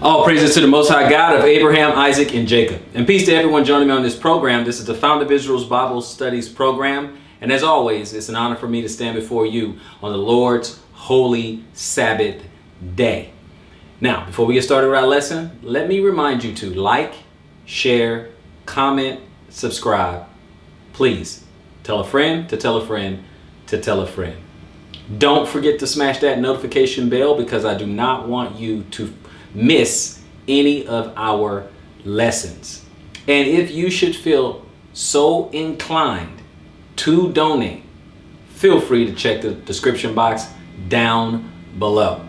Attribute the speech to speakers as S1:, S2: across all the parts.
S1: All praises to the Most High God of Abraham, Isaac, and Jacob. And peace to everyone joining me on this program. This is the Fount of Israel's Bible Studies program. And as always, it's an honor for me to stand before you on the Lord's holy Sabbath day. Now, before we get started with our lesson, let me remind you to like, share, comment, subscribe. Please tell a friend to tell a friend to tell a friend. Don't forget to smash that notification bell because I do not want you to miss any of our lessons. And if you should feel so inclined to donate, feel free to check the description box down below.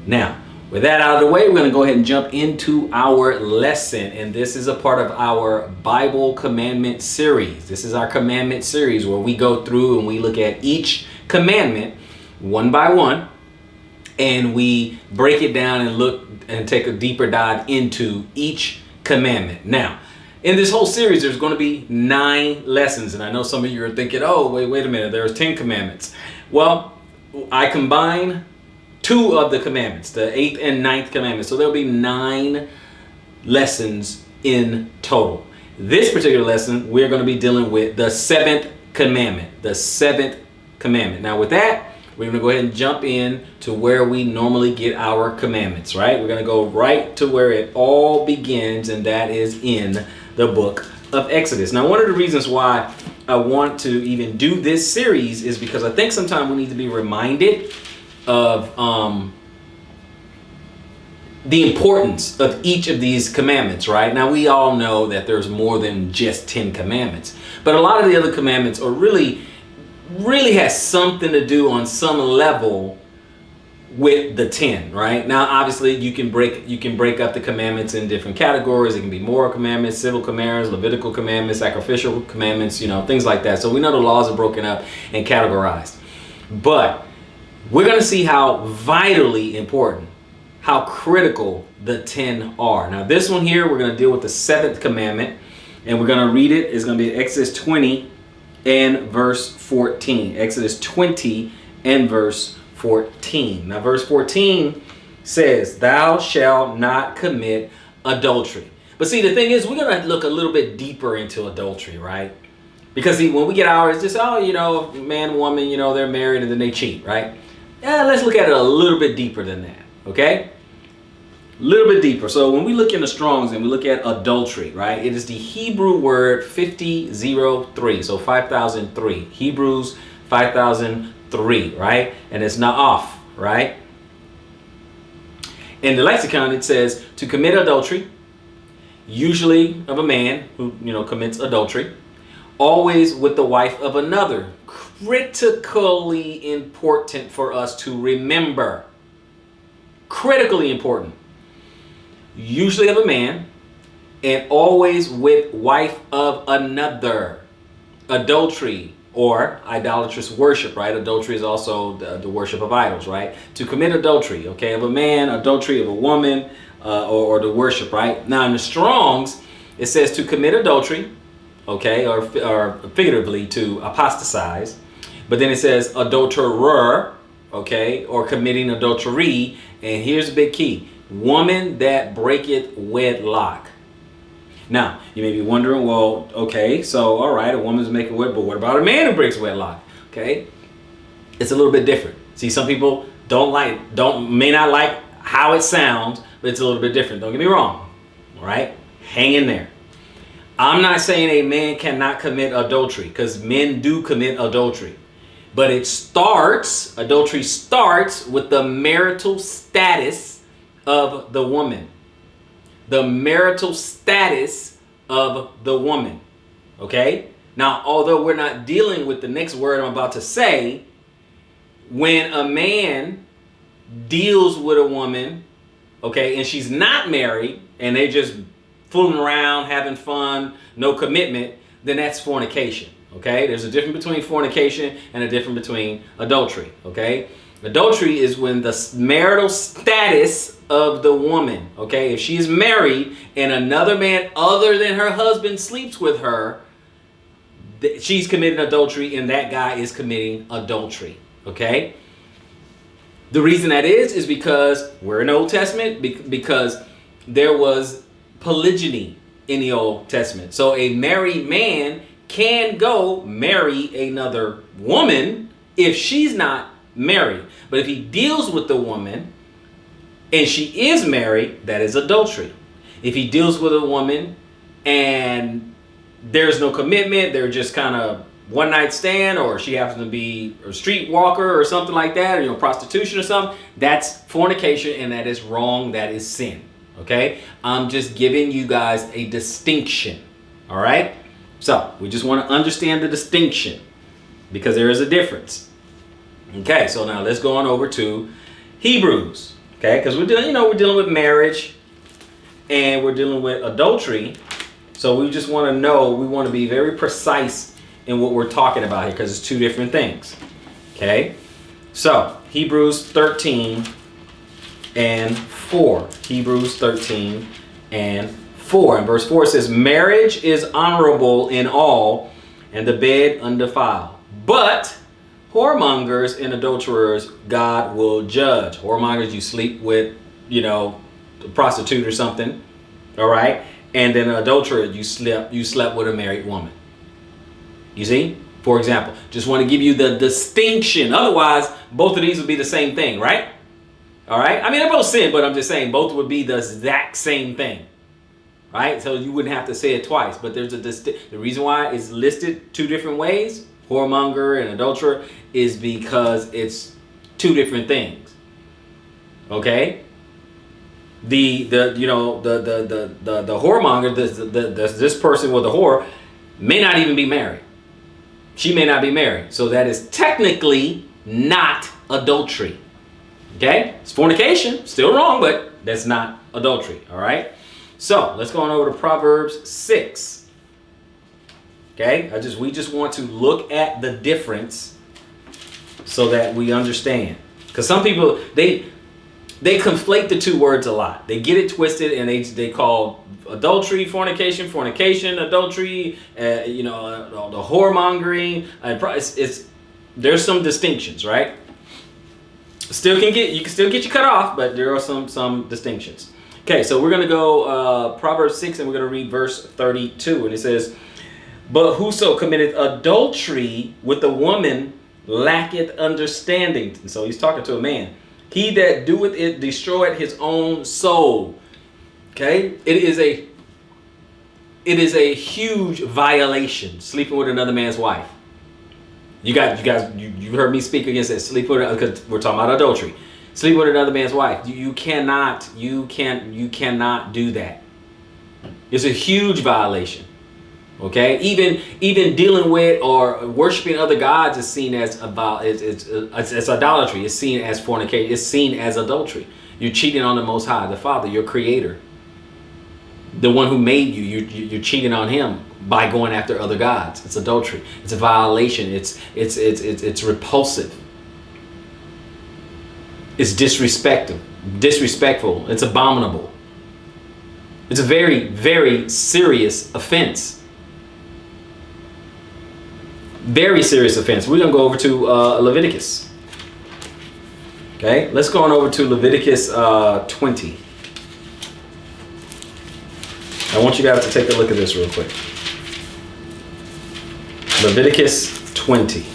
S1: Now, with that out of the way, we're going to go ahead and jump into our lesson. And this is a part of our Bible commandment series. This is our commandment series where we go through and we look at each commandment one by one. And we break it down and look and take a deeper dive into each commandment. Now, in this whole series, there's going to be 9 lessons. And I know some of you are thinking, oh, wait a minute, there's 10 commandments. Well, I combine 2 of the commandments, the 8th and 9th commandments. So there'll be 9 lessons in total. This particular lesson, we're going to be dealing with the 7th commandment, the 7th commandment. Now with that, we're going to go ahead and jump in to where we normally get our commandments, right? We're going to go right to where it all begins, and that is in the book of Exodus. Now, one of the reasons why I want to even do this series is because I think sometimes we need to be reminded of the importance of each of these commandments, right? Now, we all know that there's more than just 10 commandments, but a lot of the other commandments are really has something to do on some level with the 10, right? Now, obviously, you can break up the commandments in different categories. It can be moral commandments, civil commandments, Levitical commandments, sacrificial commandments, things like that. So we know the laws are broken up and categorized. But we're going to see how vitally important, how critical the 10 are. Now, this one here, we're going to deal with the 7th commandment, and we're going to read it. It's going to be Exodus 20 and verse 14. Exodus 20 and verse 14. Now verse 14 says, "Thou shalt not commit adultery." But see, the thing is, we're going to look a little bit deeper into adultery, right? Because see, when we get ours, just, man, woman, they're married and then they cheat, right? Yeah, let's look at it a little bit deeper than that, okay? A little bit deeper. So when we look in the Strongs and we look at adultery, right, it is the Hebrew word 5003, so 5003. Hebrews 5003, right? And it's na'af, right? In the lexicon, it says to commit adultery, usually of a man who, commits adultery, always with the wife of another. Critically important for us to remember. Critically important. Usually of a man, and always with wife of another. Adultery or idolatrous worship, right? Adultery is also the worship of idols, right? To commit adultery, okay, of a man, adultery of a woman, or the worship, right? Now in the Strongs, it says to commit adultery, okay, or figuratively to apostatize. But then it says adulterer, okay, or committing adultery. And here's the big key. Woman that breaketh wedlock. Now, you may be wondering, well, okay, so all right, a woman's making wedlock, but what about a man who breaks wedlock? Okay, it's a little bit different. See, some people may not like how it sounds, but it's a little bit different. Don't get me wrong. All right, hang in there. I'm not saying a man cannot commit adultery, because men do commit adultery. But adultery starts with the marital status of the woman. The marital status of the woman. Okay? Now, although we're not dealing with the next word I'm about to say, when a man deals with a woman, okay, and she's not married, and they just fooling around, having fun, no commitment, then that's fornication. Okay? There's a difference between fornication and a difference between adultery. Okay? Adultery is when the marital status of the woman, okay, if she is married and another man other than her husband sleeps with her, she's committing adultery and that guy is committing adultery, okay? The reason that is because we're in the Old Testament, because there was polygyny in the Old Testament. So a married man can go marry another woman if she's not married. But if he deals with the woman and she is married, that is adultery. If he deals with a woman and there's no commitment, they're just kind of one night stand, or she happens to be a streetwalker or something like that, or prostitution or something, that's fornication, and that is wrong. That is sin. Okay, I'm just giving you guys a distinction. All right, so we just want to understand the distinction because there is a difference. Okay, so now let's go on over to Hebrews. Okay, because we're dealing with marriage and we're dealing with adultery. So we just want to know, we want to be very precise in what we're talking about here because it's two different things. Okay, so Hebrews 13 and 4. Hebrews 13 and 4. And verse 4 says, marriage is honorable in all, and the bed undefiled. But whoremongers and adulterers God will judge. Whoremongers, you sleep with, a prostitute or something. All right. And then an adulterer, you slept with a married woman. You see? For example, just want to give you the distinction. Otherwise, both of these would be the same thing, right? All right. I mean, they're both sin, but I'm just saying both would be the exact same thing. Right? So you wouldn't have to say it twice. But there's the reason why it's listed two different ways, whoremonger and adulterer, is because it's two different things. Okay? The whoremonger, this person with the whore, may not even be married. She may not be married. So that is technically not adultery. Okay? It's fornication, still wrong, but that's not adultery. All right? So let's go on over to Proverbs 6. Okay? We just want to look at the difference so that we understand. Because some people, they conflate the two words a lot. They get it twisted and they call adultery fornication, adultery, the whoremongering. There's some distinctions, right? You can still get you cut off, but there are some distinctions. Okay, so we're going to go Proverbs 6 and we're going to read verse 32. And it says, but whoso committeth adultery with a woman lacketh understanding. And so he's talking to a man. He that doeth it destroyeth his own soul. Okay? It is a huge violation, sleeping with another man's wife. You heard me speak against that. Sleep with, because we're talking about adultery. Sleep with another man's wife. You cannot do that. It's a huge violation. Okay? Even dealing with or worshiping other gods is seen as it's idolatry. It's seen as fornication. It's seen as adultery. You're cheating on the Most High, the Father, your Creator, the one who made you. You're cheating on Him by going after other gods. It's adultery. It's a violation. It's repulsive. It's disrespectful. It's abominable. It's a very, very serious offense. Very serious offense. We're going to go over to Leviticus. Okay, let's go on over to Leviticus 20. I want you guys to take a look at this real quick. Leviticus 20.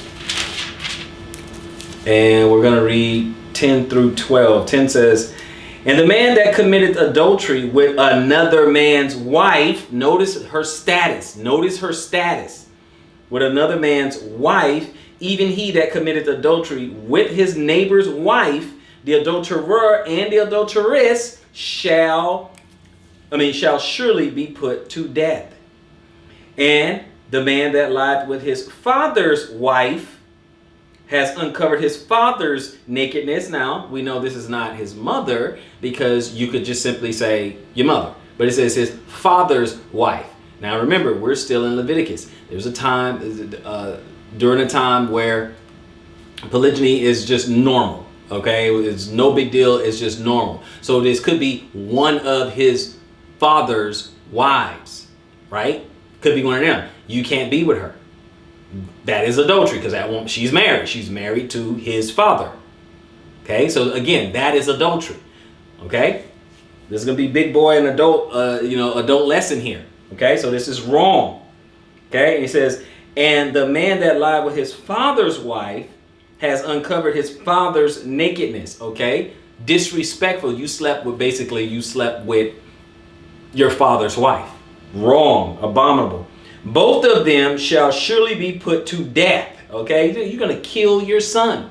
S1: And we're going to read 10 through 12. 10 says, and the man that committed adultery with another man's wife, notice her status. With another man's wife, even he that committed adultery with his neighbor's wife, the adulterer and the adulteress shall surely be put to death. And the man that lied with his father's wife has uncovered his father's nakedness. Now, we know this is not his mother, because you could just simply say your mother. But it says his father's wife. Now remember, we're still in Leviticus. There's a time, during a time where polygyny is just normal. Okay, it's no big deal. It's just normal. So this could be one of his father's wives, right? Could be one of them. You can't be with her. That is adultery, because that woman, she's married. She's married to his father. Okay, so again, that is adultery. Okay, This is going to be big boy and adult, adult lesson here. Okay, so this is wrong. Okay, and he says, and the man that lied with his father's wife has uncovered his father's nakedness. Okay, disrespectful. You slept with your father's wife. Wrong, abominable. Both of them shall surely be put to death. Okay, you're going to kill your son.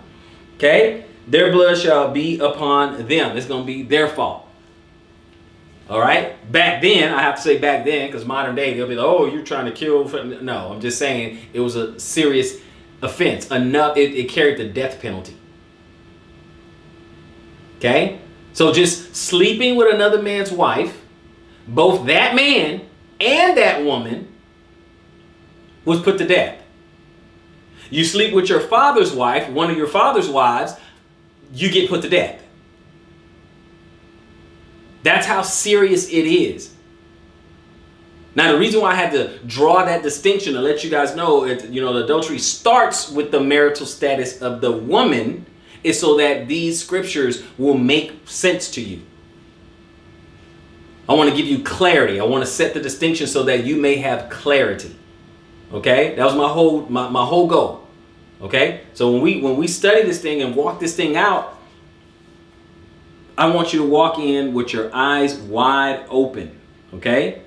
S1: Okay, their blood shall be upon them. It's going to be their fault. All right. Back then, I have to say back then, because modern day, they'll be like, oh, you're trying to kill. No, I'm just saying it was a serious offense. Enough. It carried the death penalty. Okay. So just sleeping with another man's wife, both that man and that woman was put to death. You sleep with your father's wife, one of your father's wives, you get put to death. That's how serious it is. Now, the reason why I had to draw that distinction to let you guys know, the adultery starts with the marital status of the woman, is so that these scriptures will make sense to you. I want to give you clarity. I want to set the distinction so that you may have clarity. Okay, that was my whole goal. Okay, so when we study this thing and walk this thing out, I want you to walk in with your eyes wide open. Okay,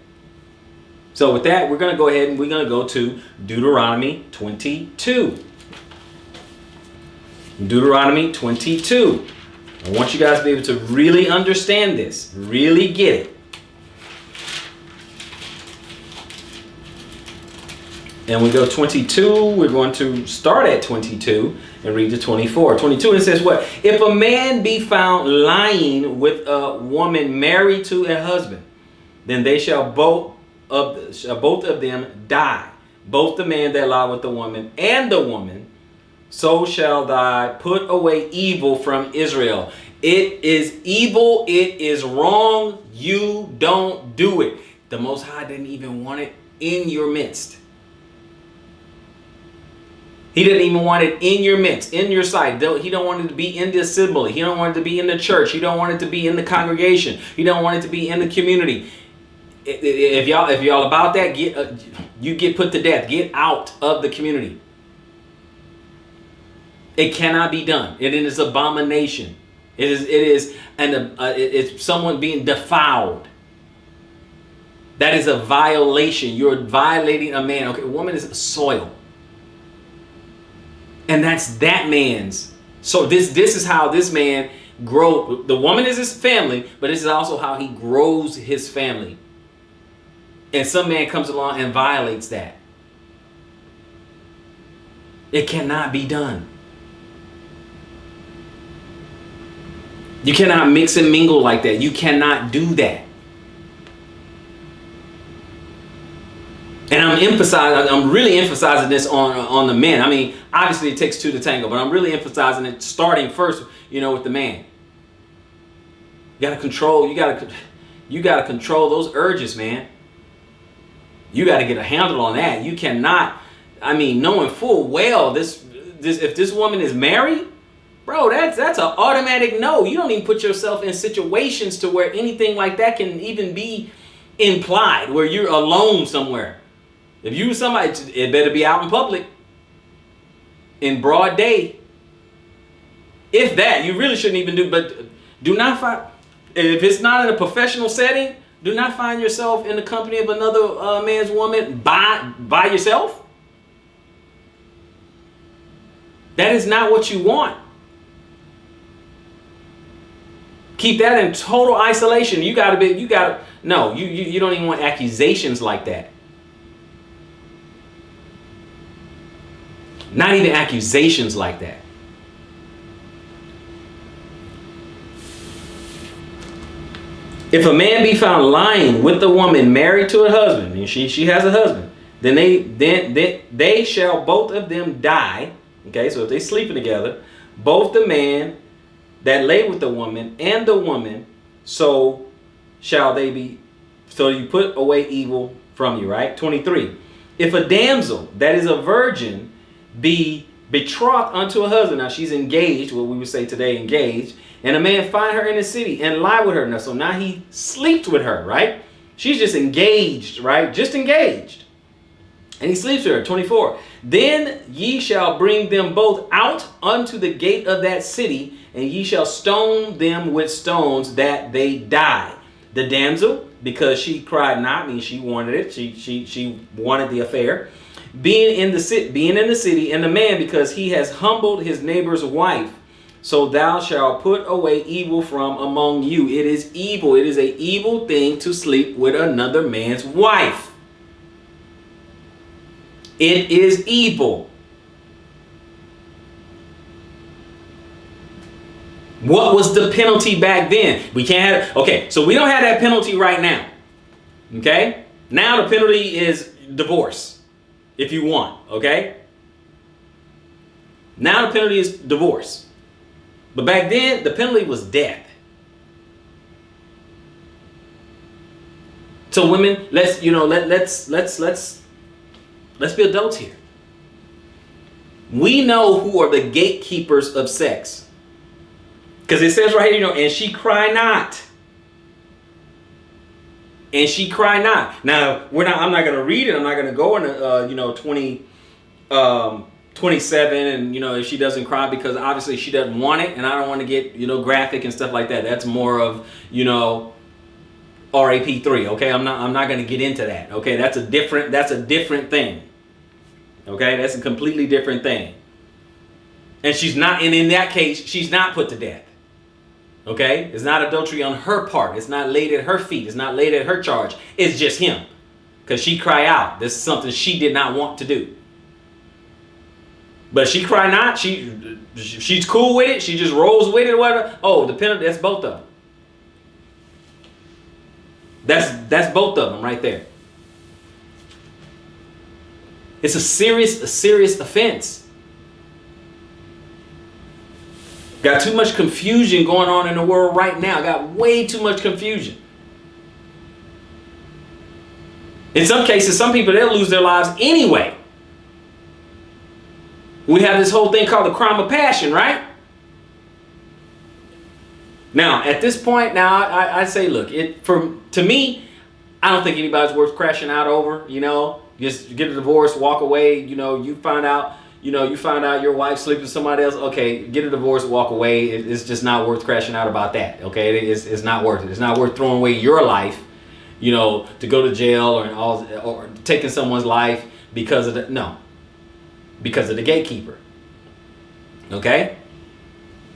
S1: so with that, we're going to go ahead and we're going to go to Deuteronomy 22. Deuteronomy 22. I want you guys to be able to really understand this, really get it. And we go 22, we're going to start at 22 and read to 24. 22, it says what? If a man be found lying with a woman married to a husband, then they shall both of them die. Both the man that lied with the woman and the woman, so shall thy put away evil from Israel. It is evil, it is wrong, you don't do it. The Most High didn't even want it in your midst. He didn't even want it in your midst, in your sight. He don't want it to be in the assembly. He don't want it to be in the church. He don't want it to be in the congregation. He don't want it to be in the community. If y'all about that, you get put to death. Get out of the community. It cannot be done. It is abomination. It's someone being defiled. That is a violation. You're violating a man. Okay, a woman is soil. And that's that man's. So this is how this man grows. The woman is his family, but this is also how he grows his family. And some man comes along and violates that. It cannot be done. You cannot mix and mingle like that. You cannot do that. And I'm really emphasizing this on the men. I mean, obviously it takes two to tango, but I'm really emphasizing it starting first, with the man. You gotta control those urges, man. You gotta get a handle on that. You cannot, knowing full well if this woman is married, bro, that's an automatic no. You don't even put yourself in situations to where anything like that can even be implied, where you're alone somewhere. If you somebody, it better be out in public, in broad day. If that, you really shouldn't even do. But do not find, if it's not in a professional setting, do not find yourself in the company of another man's woman by yourself. That is not what you want. Keep that in total isolation. You don't even want accusations like that. Not even accusations like that. If a man be found lying with a woman married to a husband, and she has a husband, then they shall both of them die. Okay, so if they sleeping together, both the man that lay with the woman and the woman, so shall they be. So you put away evil from you, right? 23. If a damsel that is a virgin be betrothed unto a husband, now she's engaged, what we would say today engaged, And a man find her in the city and lie with her. Now, so now he sleeps with her, right? She's just engaged, right? Just engaged. And he sleeps with her. 24. Then ye shall bring them both out unto the gate of that city, and ye shall stone them with stones that they die. The damsel, because she cried not, means she wanted it. She wanted the affair. Being in the city, and the man, because he has humbled his neighbor's wife. So thou shalt put away evil from among you. It is evil. It is an evil thing to sleep with another man's wife. It is evil. What was the penalty back then? We can't have, okay, so we don't have that penalty right now. Okay? Now the penalty is divorce, if you want, okay? Now the penalty is divorce. But back then, the penalty was death. So women, let's be adults here. We know who are the gatekeepers of sex. Because it says right here, and she cry not. And she cry not. Now, I'm not going to read it. I'm not going to go into, 27 and, if she doesn't cry, because obviously she doesn't want it. And I don't want to get, graphic and stuff like that. That's more of, RAP3. Okay. I'm not going to get into that. Okay. That's a different thing. Okay. That's a completely different thing. And in that case, she's not put to death. Okay? It's not adultery on her part. It's not laid at her feet. It's not laid at her charge. It's just him. Because she cry out. This is something she did not want to do. But she cry not. She's cool with it. She just rolls with it or whatever. Oh, the penalty, that's both of them. That's both of them right there. It's a serious offense. Got too much confusion going on in the world right now. Got way too much confusion. In some cases, some people, they'll lose their lives anyway. We have this whole thing called the crime of passion, right? Now, at this point, I say, look, to me, I don't think anybody's worth crashing out over, Just get a divorce, walk away, you find out your wife sleeps with somebody else. Okay, get a divorce, walk away. It's just not worth crashing out about that. Okay, it's not worth it. It's not worth throwing away your life, to go to jail or taking someone's life because of the gatekeeper. Okay.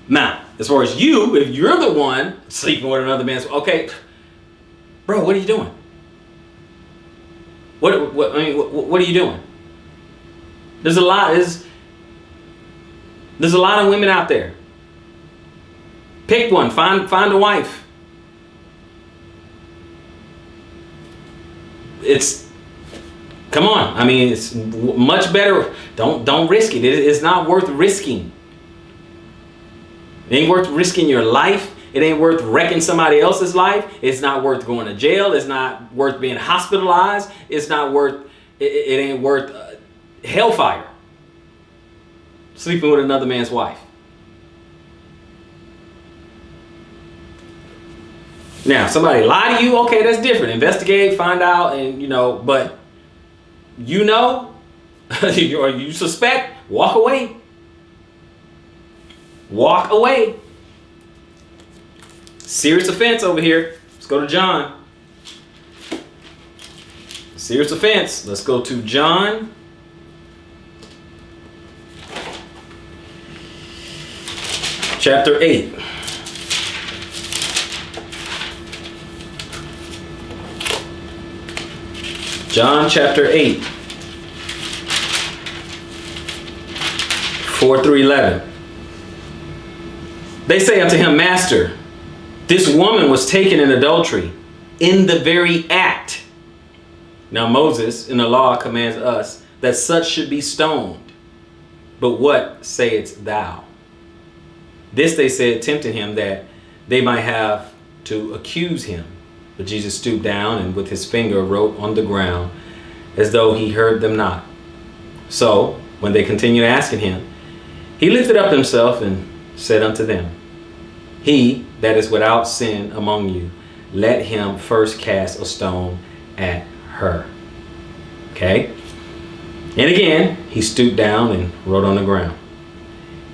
S1: Now, as far as you, if you're the one sleeping with another man's, okay, bro, what are you doing? What are you doing? There's a lot of women out there. Pick one. Find a wife. Come on. It's much better. Don't risk it. It's not worth risking. It ain't worth risking your life. It ain't worth wrecking somebody else's life. It's not worth going to jail. It's not worth being hospitalized. It's not worth. It ain't worth hellfire. Sleeping with another man's wife. Now, somebody lie to you, okay, that's different. Investigate, find out, and but or you suspect, walk away. Walk away. Serious offense over here. Let's go to John. Serious offense. Let's go to John. Chapter 8. John chapter 8. 4 through 11. They say unto him, Master, this woman was taken in adultery in the very act. Now Moses in the law commands us that such should be stoned. But what sayest thou? This they said, tempting him, that they might have to accuse him. But Jesus stooped down and with his finger wrote on the ground, as though he heard them not. So when they continued asking him, he lifted up himself and said unto them, He that is without sin among you, let him first cast a stone at her. Okay? And again, he stooped down and wrote on the ground.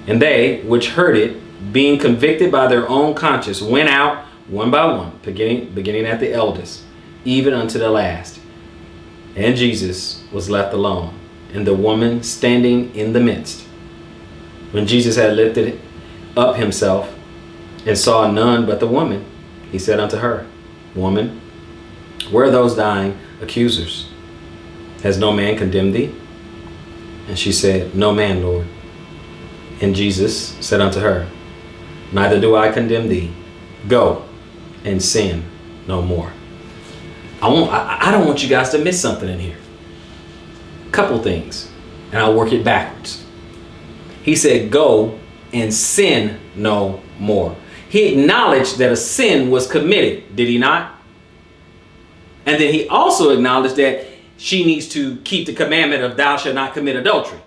S1: And they which heard it, being convicted by their own conscience, went out one by one, beginning at the eldest, even unto the last. And Jesus was left alone, and the woman standing in the midst. When Jesus had lifted up himself and saw none but the woman, he said unto her, Woman, where are those thine accusers? Has no man condemned thee? And she said, No man, Lord. And Jesus said unto her, Neither do I condemn thee. Go and sin no more. I don't want you guys to miss something in here. Couple things, and I'll work it backwards. He said, go and sin no more. He acknowledged that a sin was committed, did he not? And then he also acknowledged that she needs to keep the commandment of thou shalt not commit adultery,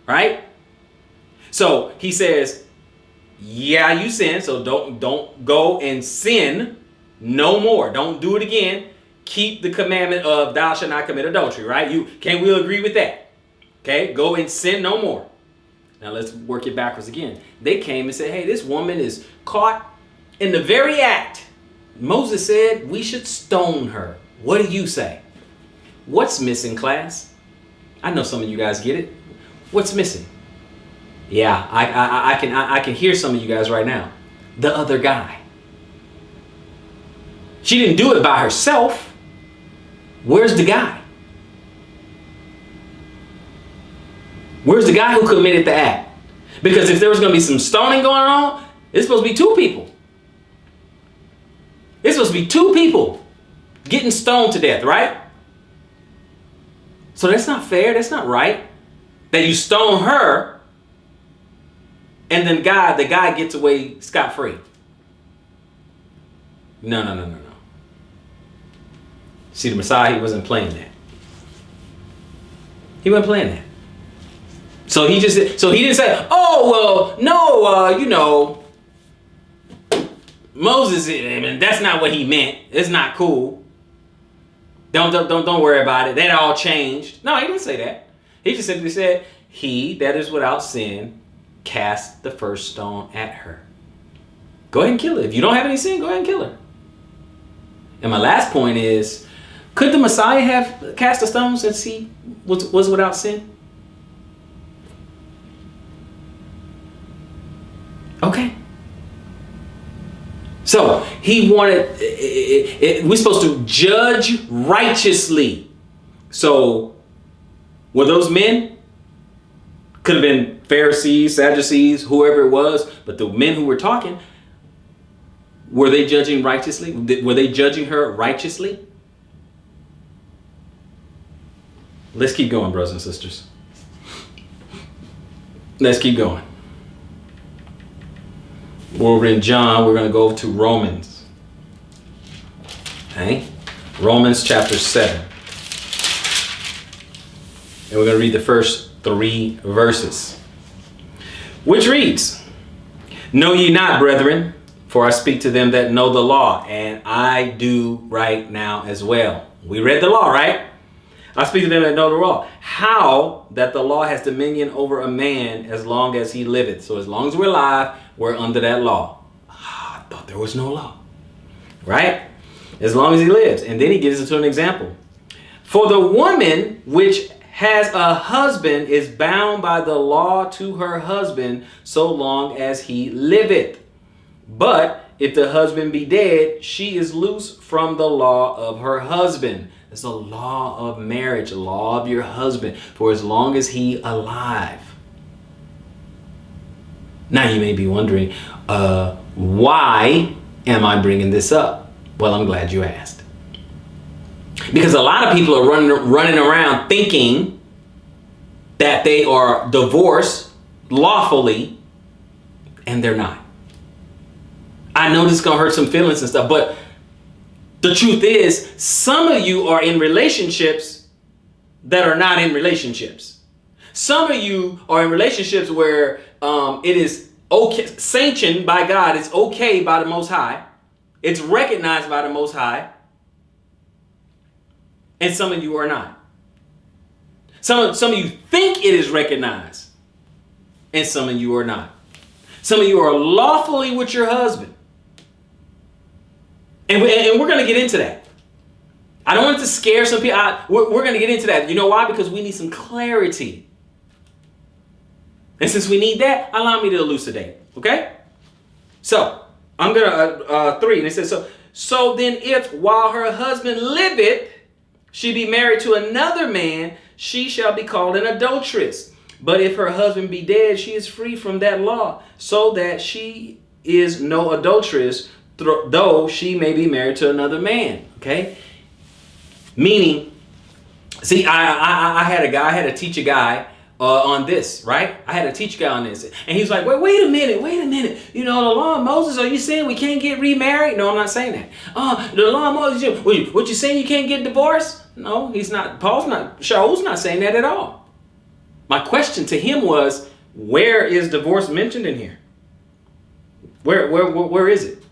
S1: right? So he says, yeah, you sin, so don't go and sin no more. Don't do it again. Keep the commandment of thou shalt not commit adultery, right? Can we agree with that? Okay, go and sin no more. Now let's work it backwards again. They came and said, hey, this woman is caught in the very act. Moses said we should stone her. What do you say? What's missing, class? I know some of you guys get it. What's missing? Yeah, I can hear some of you guys right now. The other guy. She didn't do it by herself. Where's the guy? Where's the guy who committed the act? Because if there was going to be some stoning going on, it's supposed to be two people. It's supposed to be two people getting stoned to death, right? So that's not fair. That's not right. That you stone her and then the guy gets away scot-free. No. See, the Messiah, he wasn't playing that. He wasn't playing that. So he didn't say, oh, well, no, Moses, I mean, that's not what he meant. It's not cool. Don't worry about it. That all changed. No, he didn't say that. He just simply said, he that is without sin, cast the first stone at her. Go ahead and kill her. If you don't have any sin, go ahead and kill her. And my last point is, could the Messiah have cast a stone since he was without sin? Okay. So he wanted, we're supposed to judge righteously. So were those men? Could have been Pharisees, Sadducees, whoever it was. But the men who were talking, were they judging righteously? Were they judging her righteously? Let's keep going, brothers and sisters. Let's keep going. We're over in John. We're going to go to Romans. Okay? Romans chapter 7. And we're going to read the first 3 verses. Which reads, Know ye not, brethren, for I speak to them that know the law, and I do right now as well. We read the law, right? I speak to them that know the law. How that the law has dominion over a man as long as he liveth. So as long as we're alive, we're under that law. I thought there was no law. Right? As long as he lives. And then he gives it to an example. For the woman which has a husband is bound by the law to her husband so long as he liveth. But if the husband be dead, she is loose from the law of her husband. It's a law of marriage, a law of your husband, for as long as he alive. Now you may be wondering, why am I bringing this up? Well, I'm glad you asked. Because a lot of people are running around thinking that they are divorced lawfully, and they're not. I know this is going to hurt some feelings and stuff, but the truth is, some of you are in relationships that are not in relationships. Some of you are in relationships where it is okay, sanctioned by God. It's okay by the Most High. It's recognized by the Most High. And some of you are not. Some of you think it is recognized. And some of you are not. Some of you are lawfully with your husband. And we're going to get into that. I don't want it to scare some people. We're going to get into that. You know why? Because we need some clarity. And since we need that, allow me to elucidate. Okay? So, I'm going to, 3. And it says, so then if while her husband liveth, she be married to another man, she shall be called an adulteress. But if her husband be dead, she is free from that law, so that she is no adulteress, though she may be married to another man. Okay? Meaning, see, I had to teach a guy on this, right? I had to teach a guy on this. And he's like, wait a minute. You know, the law of Moses, are you saying we can't get remarried? No, I'm not saying that. The law of Moses, what you saying you can't get divorced? No, he's not. Shaul's not saying that at all. My question to him was, where is divorce mentioned in here? Where is it?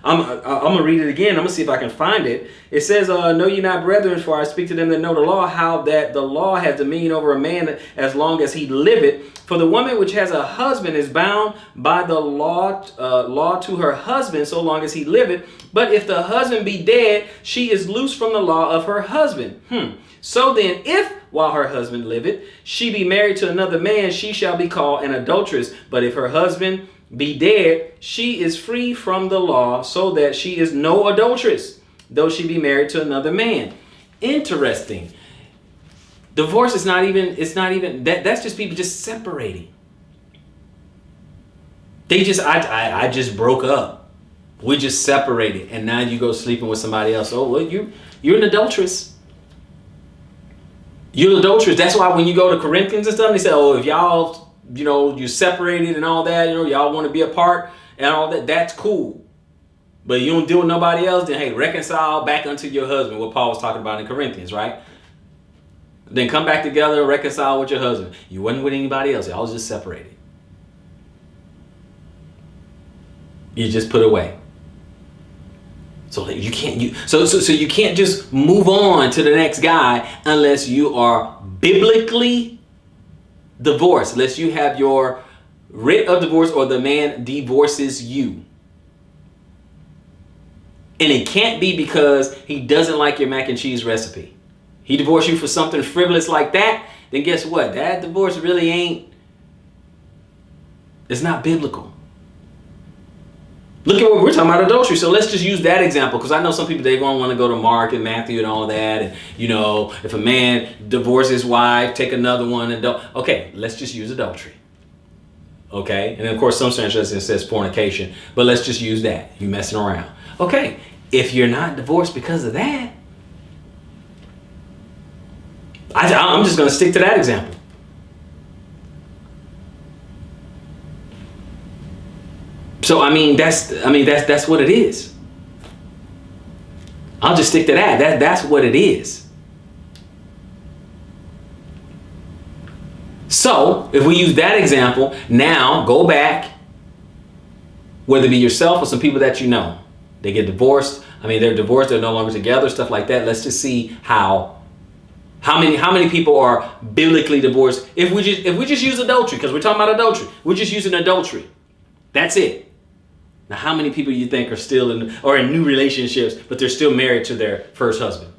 S1: I'm going to read it again. I'm going to see if I can find it. It says, know ye not, brethren, for I speak to them that know the law, how that the law has dominion over a man as long as he liveth. For the woman which has a husband is bound by the law to her husband so long as he liveth. But if the husband be dead, she is loose from the law of her husband. So then, if while her husband liveth, she be married to another man, she shall be called an adulteress. But if her husband be dead, she is free from the law, so that she is no adulteress, though she be married to another man. Interesting. Divorce is not even, that's just people just separating. I just broke up. We just separated, and now you go sleeping with somebody else. Oh, well, you're an adulteress. You're an adulteress. That's why when you go to Corinthians and stuff, they say, oh, if y'all, you separated and all that, y'all want to be apart and all that, that's cool. But you don't deal with nobody else, then hey, reconcile back unto your husband, what Paul was talking about in Corinthians, right? Then come back together, reconcile with your husband. You wasn't with anybody else, y'all was just separated. You just put away. So you can't so you can't just move on to the next guy unless you are biblically divorced, unless you have your writ of divorce or the man divorces you. And it can't be because he doesn't like your mac and cheese recipe. He divorced you for something frivolous like that, then guess what? That divorce really it's not biblical. Look at what we're talking about, adultery. So let's just use that example, because I know some people, they going to want to go to Mark and Matthew and all that. And, if a man divorces his wife, take another one. Okay, let's just use adultery. Okay? And of course, some translations says fornication. But let's just use that. You messing around. Okay, if you're not divorced because of that, I'm just going to stick to that example. So that's what it is. I'll just stick to that. That's what it is. So if we use that example, now go back, whether it be yourself or some people that you know. They get divorced. They're divorced, they're no longer together, stuff like that. Let's just see how many people are biblically divorced. If we just use adultery, because we're talking about adultery, we're just using adultery. That's it. Now, how many people you think are still in new relationships, but they're still married to their first husband?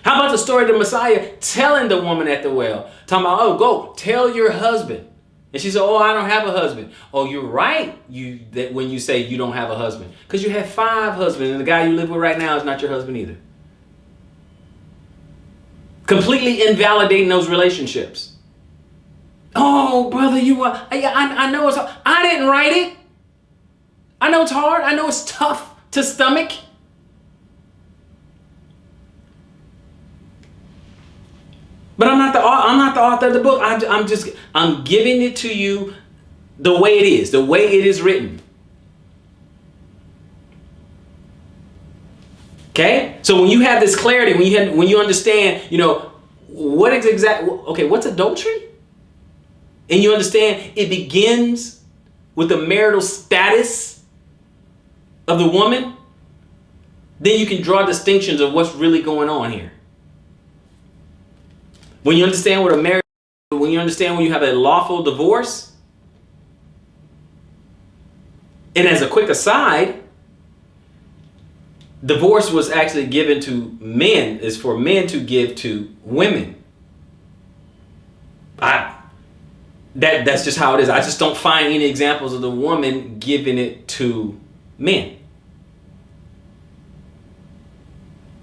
S1: How about the story of the Messiah telling the woman at the well, talking about, oh, go tell your husband. And she said, oh, I don't have a husband. Oh, you're right. When you say you don't have a husband, because you have 5 husbands, and the guy you live with right now is not your husband either. Completely invalidating those relationships. Oh, brother, I know it's hard. I didn't write it. I know it's hard. I know it's tough to stomach. But I'm not the author of the book. I'm giving it to you the way it is, the way it is written. Okay? So when you have this clarity, when you understand, what is what's adultery? And you understand it begins with the marital status of the woman, then you can draw distinctions of what's really going on here. When you understand what a marriage, when you understand when you have a lawful divorce, and as a quick aside, divorce was actually given to men, is for men to give to women. That's just how it is. I just don't find any examples of the woman giving it to men.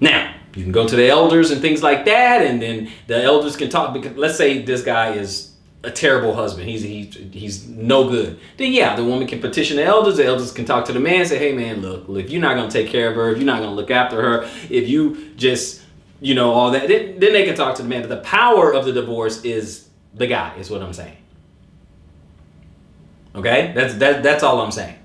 S1: Now, you can go to the elders and things like that, and then the elders can talk. Because let's say this guy is a terrible husband. He's no good. Then yeah, the woman can petition the elders can talk to the man and say, hey man, look, if you're not going to take care of her, if you're not going to look after her, if you just, all that, then they can talk to the man. But the power of the divorce is the guy, is what I'm saying. Okay? That's all I'm saying.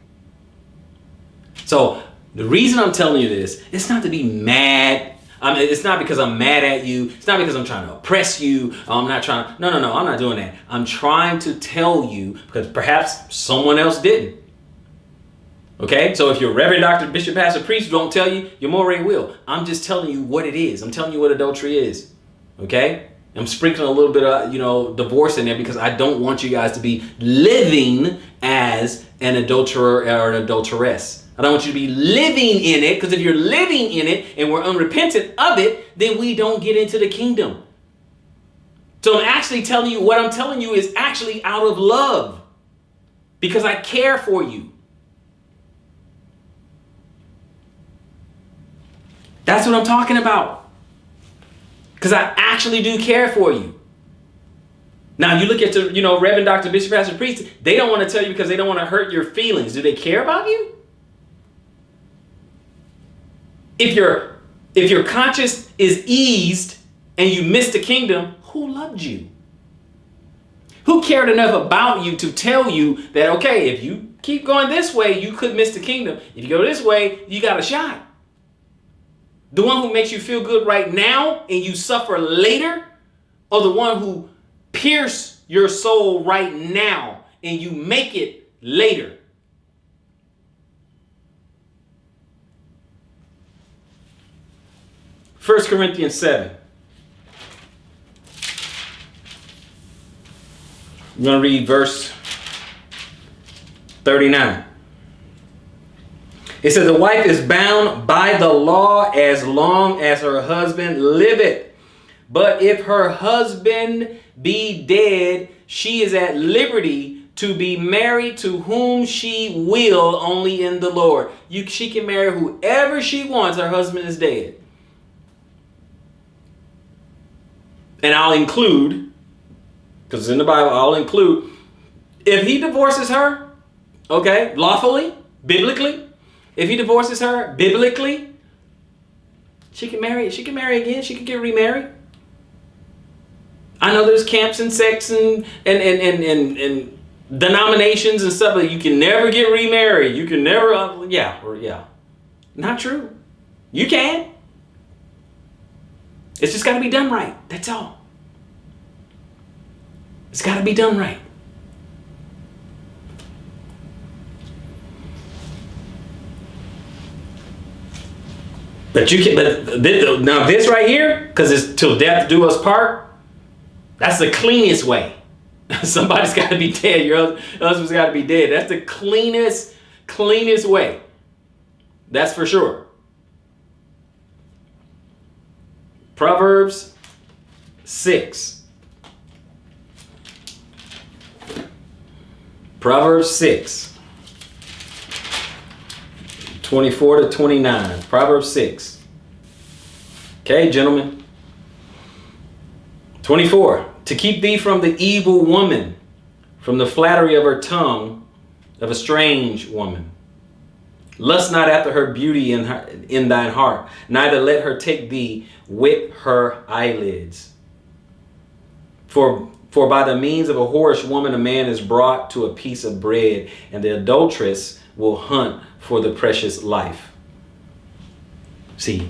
S1: So the reason I'm telling you this, it's not to be mad. It's not because I'm mad at you. It's not because I'm trying to oppress you. I'm not trying. No, I'm not doing that. I'm trying to tell you because perhaps someone else didn't. Okay? So if your Reverend, Doctor, Bishop, Pastor, Priest don't tell you, your moray will. I'm just telling you what it is. I'm telling you what adultery is. Okay? I'm sprinkling a little bit of, divorce in there because I don't want you guys to be living as an adulterer or an adulteress. I don't want you to be living in it, because if you're living in it and we're unrepentant of it, then we don't get into the kingdom. So I'm actually telling you, what I'm telling you is actually out of love, because I care for you. That's what I'm talking about. Because I actually do care for you. Now you look at the, Reverend, Doctor, Bishop, Pastor, Priest, they don't want to tell you because they don't want to hurt your feelings. Do they care about you? If your conscience is eased and you miss the kingdom, who loved you? Who cared enough about you to tell you that, okay, if you keep going this way, you could miss the kingdom. If you go this way, you got a shot. The one who makes you feel good right now and you suffer later, or the one who pierces your soul right now and you make it later? 1 Corinthians 7. I'm going to read verse 39. It says, the wife is bound by the law as long as her husband liveth. But if her husband be dead, she is at liberty to be married to whom she will, only in the Lord. She can marry whoever she wants. Her husband is dead. And I'll include, because it's in the Bible, I'll include, if he divorces her, okay, lawfully, biblically, if he divorces her biblically, she can marry again. She can get remarried. I know there's camps and sects and denominations and stuff, but you can never get remarried. You can never, yeah. Not true. You can. It's just got to be done right. That's all. It's got to be done right. But you can. But now this right here, because it's till death do us part. That's the cleanest way. Somebody's got to be dead. Your husband's got to be dead. That's the cleanest way. That's for sure. Proverbs 6. Proverbs 6. 24 to 29. Proverbs 6. Okay, gentlemen. 24. To keep thee from the evil woman, from the flattery of her tongue, of a strange woman. Lust not after her beauty in thine heart, neither let her take thee with her eyelids. For by the means of a whorish woman a man is brought to a piece of bread, and the adulteress will hunt for the precious life. See.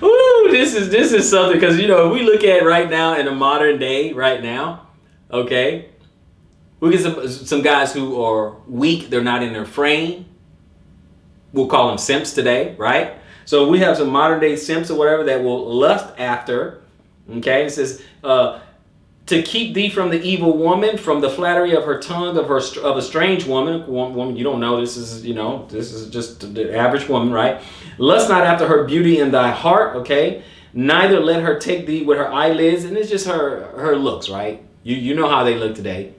S1: Ooh, this is something, because we look at right now in the modern day, right now, okay, We get some guys who are weak. They're not in their frame. We'll call them simps today, right? So we have some modern day simps or whatever that will lust after. Okay, it says, to keep thee from the evil woman, from the flattery of her tongue, of a strange woman. Woman you don't know, this is just the average woman, right? Lust not after her beauty in thy heart, okay? Neither let her take thee with her eyelids. And it's just her looks, right? You know how they look today.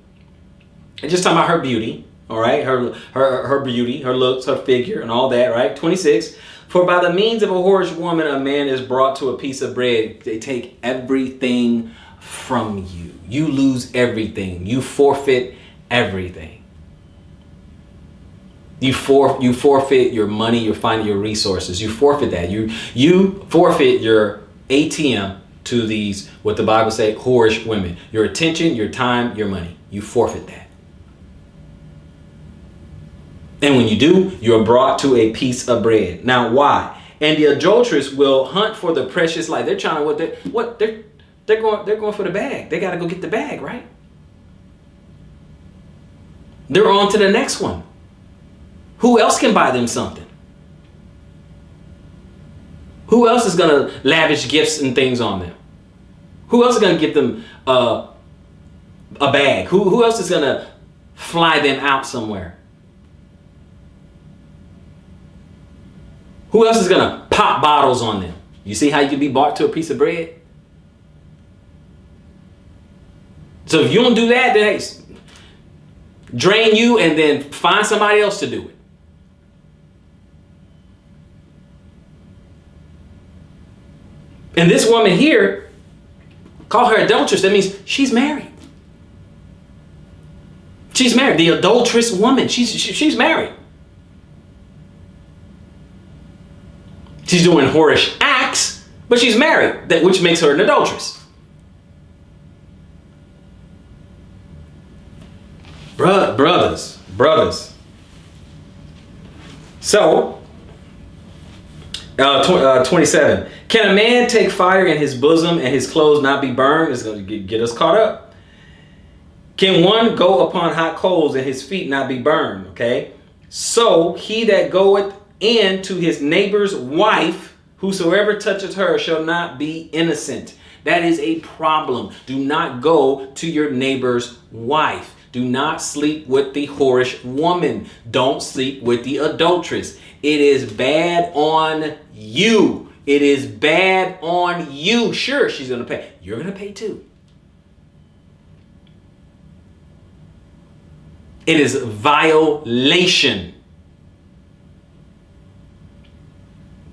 S1: And just talking about her beauty, all right? Her beauty, her looks, her figure, and all that, right? 26. For by the means of a whorish woman, a man is brought to a piece of bread. They take everything from you. You lose everything. You forfeit everything. You forfeit your money, your resources. You forfeit that. You forfeit your ATM to these, what the Bible say, whorish women. Your attention, your time, your money. You forfeit that. And when you do, you're brought to a piece of bread. Now, why? And the adulteress will hunt for the precious life. They're trying to they're going for the bag. They got to go get the bag, right? They're on to the next one. Who else can buy them something? Who else is going to lavish gifts and things on them? Who else is going to get them a bag? Who else is going to fly them out somewhere? Who else is going to pop bottles on them? You see how you can be bought to a piece of bread? So if you don't do that, then hey, drain you and then find somebody else to do it. And this woman here, call her adulteress. That means she's married. She's married. The adulterous woman. She's married. She's doing whorish acts, but she's married, which makes her an adulteress. Brothers. So, 27. Can a man take fire in his bosom and his clothes not be burned? It's going to get us caught up. Can one go upon hot coals and his feet not be burned? Okay. So he that goeth in to his neighbor's wife, whosoever toucheth her shall not be innocent. That is a problem. Do not go to your neighbor's wife. Do not sleep with the whorish woman. Don't sleep with the adulteress. It is bad on you. It is bad on you. Sure, she's going to pay. You're going to pay too. It is violation.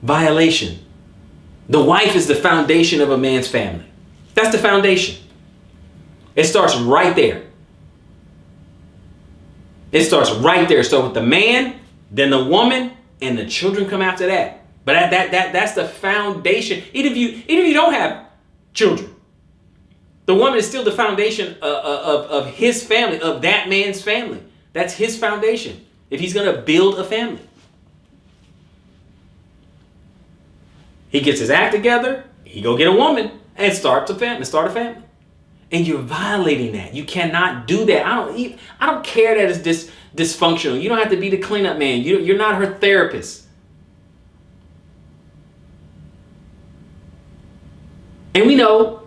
S1: Violation. The wife is the foundation of a man's family. That's the foundation. It starts right there. It starts right there. So with the man, then the woman, and the children come after that. But that's the foundation. Even if you don't have children, the woman is still the foundation of his family, of that man's family. That's his foundation. If he's going to build a family. He gets his act together, he go get a woman and start a family. And you're violating that. You cannot do that. I don't care that it's dysfunctional. You don't have to be the cleanup man. You're not her therapist. And we know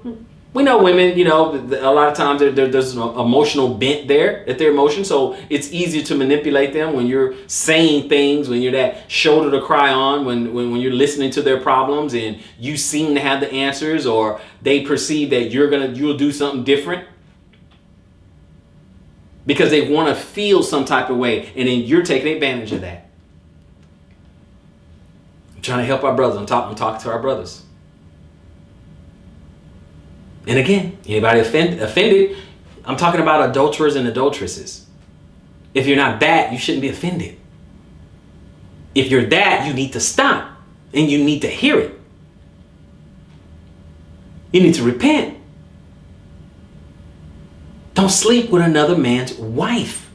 S1: women, a lot of times there's an emotional bent there at their emotion. So it's easier to manipulate them when you're saying things, when you're that shoulder to cry on, when you're listening to their problems and you seem to have the answers, or they perceive that you'll do something different because they want to feel some type of way. And then you're taking advantage of that. I'm trying to help our brothers. I'm talking to our brothers. And again, anybody offended, I'm talking about adulterers and adulteresses. If you're not that, you shouldn't be offended. If you're that, you need to stop and you need to hear it. You need to repent. Don't sleep with another man's wife.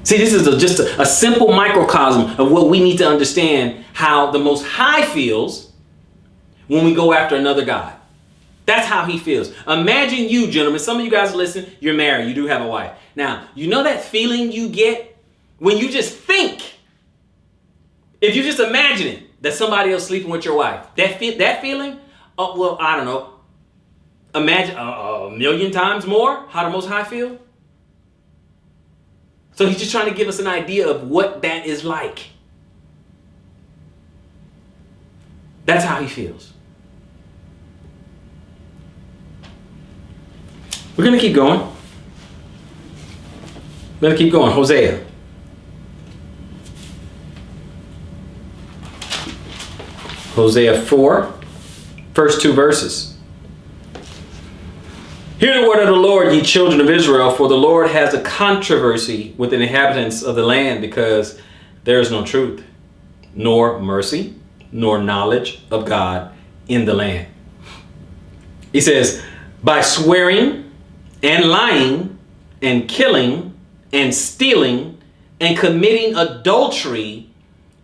S1: See, this is just a simple microcosm of what we need to understand how the Most High feels when we go after another God. That's how he feels. Imagine you, gentlemen, some of you guys listen, you're married, you do have a wife. Now, you know that feeling you get when you just think, if you just imagine it, that somebody else sleeping with your wife. That feeling, well, I don't know, imagine a million times more how the Most High feel. So he's just trying to give us an idea of what that is like. That's how he feels. We're going to keep going. We're going to keep going. Hosea. Hosea 4, first 2 verses. Hear the word of the Lord, ye children of Israel, for the Lord has a controversy with the inhabitants of the land, because there is no truth, nor mercy, nor knowledge of God in the land. He says, by swearing and lying and killing and stealing and committing adultery,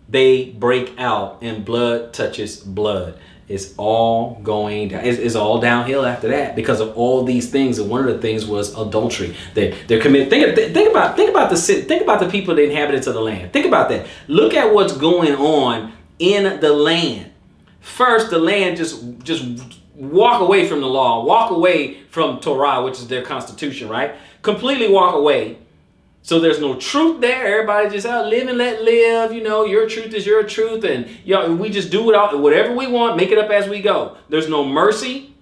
S1: they break out, and blood touches blood. It's all going down. It's all downhill after that because of all these things. And one of the things was adultery. They're committed. Think about the people, the inhabitants of the land. Think about that. Look at what's going on in the land. First, the land just walk away from the law, walk away from Torah, which is their constitution, right? Completely walk away. So there's no truth there. Everybody just out live and let live. You know, your truth is your truth, and we just do whatever we want, make it up as we go. There's no mercy,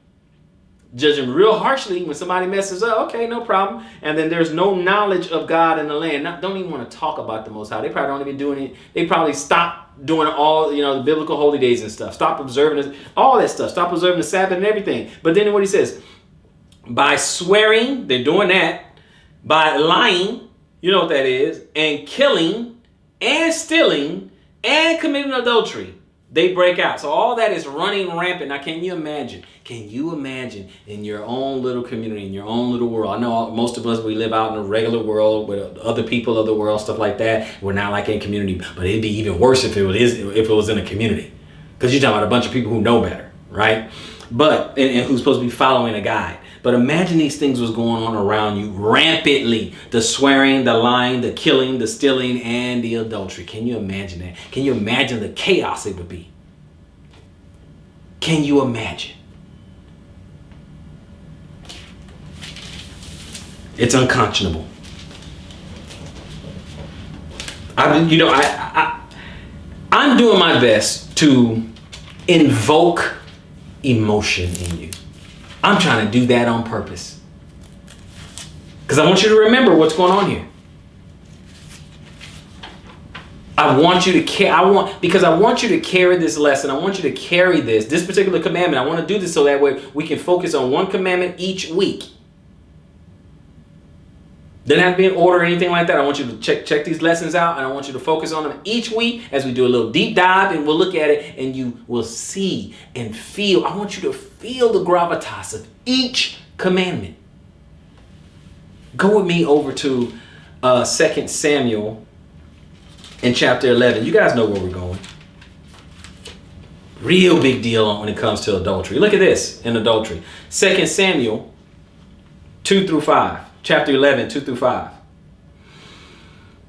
S1: judging real harshly when somebody messes up. Okay, no problem. And then there's no knowledge of God in the land. Don't even want to talk about the Most High. They probably don't even doing it. They probably stopped doing all the biblical holy days and stuff. Stop observing all that stuff. Stop observing the Sabbath and everything. But then what he says, by swearing, they're doing that. By lying. You know what that is, and killing, and stealing, and committing adultery, they break out. So all that is running rampant. Now, can you imagine? Can you imagine in your own little community, in your own little world? I know most of us, we live out in a regular world with other people of the world, stuff like that. We're not like in community, but it'd be even worse if it was in a community, because you're talking about a bunch of people who know better, right? But and who's supposed to be following a guide. But imagine these things was going on around you rampantly. The swearing, the lying, the killing, the stealing, and the adultery. Can you imagine that? Can you imagine the chaos it would be? Can you imagine? It's unconscionable. I'm doing my best to invoke emotion in you. I'm trying to do that on purpose, because I want you to remember what's going on here. I want you to because I want you to carry this lesson. I want you to carry this particular commandment. I want to do this so that way we can focus on one commandment each week. Doesn't have to be in order or anything like that. I want you to check these lessons out, and I want you to focus on them each week as we do a little deep dive, and we'll look at it, and you will see and feel. I want you to feel the gravitas of each commandment. Go with me over to 2 Samuel in chapter 11. You guys know where we're going. Real big deal when it comes to adultery. Look at this in adultery. 2 Samuel 2 through 5. Chapter 11, 2 through 5.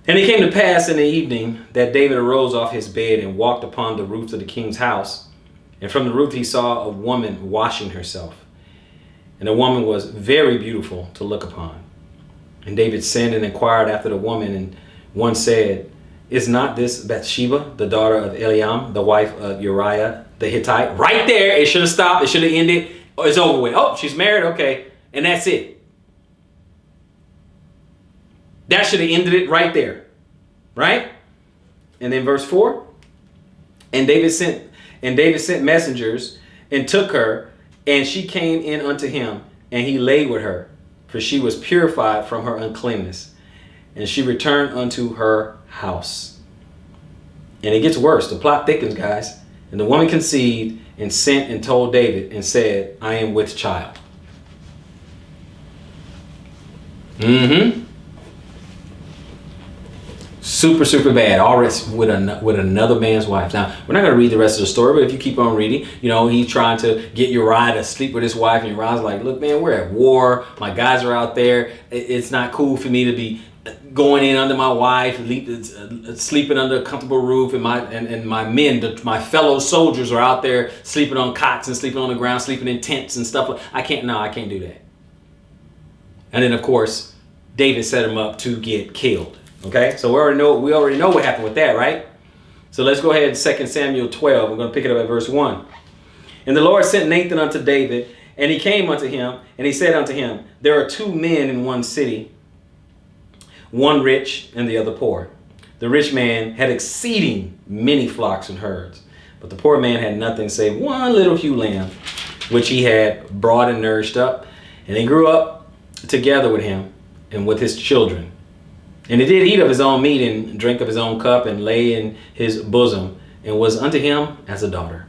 S1: And it came to pass in the evening that David arose off his bed and walked upon the roof of the king's house. And from the roof he saw a woman washing herself. And the woman was very beautiful to look upon. And David sent and inquired after the woman. And one said, is not this Bathsheba, the daughter of Eliam, the wife of Uriah the Hittite? Right there, it should have stopped. It should have ended. Oh, it's over with. Oh, she's married. Okay. And that's it. That should have ended it right there. Right? And then verse 4. And David sent messengers and took her, and she came in unto him, and he lay with her, for she was purified from her uncleanness. And she returned unto her house. And it gets worse. The plot thickens, guys. And the woman conceived and sent and told David and said, I am with child. Super, super bad. Already with another man's wife. Now, we're not going to read the rest of the story, but if you keep on reading, he's trying to get Uriah to sleep with his wife, and Uriah's like, look, man, we're at war. My guys are out there. It's not cool for me to be going in under my wife, sleeping under a comfortable roof, and my men, my fellow soldiers are out there sleeping on cots and sleeping on the ground, sleeping in tents and stuff. I can't do that. And then, of course, David set him up to get killed. Okay, so we already know what happened with that, right? So let's go ahead to 2 Samuel 12. We're going to pick it up at verse 1. And the Lord sent Nathan unto David, and he came unto him, and he said unto him, there are 2 men in one city, one rich and the other poor. The rich man had exceeding many flocks and herds, but the poor man had nothing save one little ewe lamb, which he had brought and nourished up. And they grew up together with him and with his children. And he did eat of his own meat and drink of his own cup and lay in his bosom and was unto him as a daughter.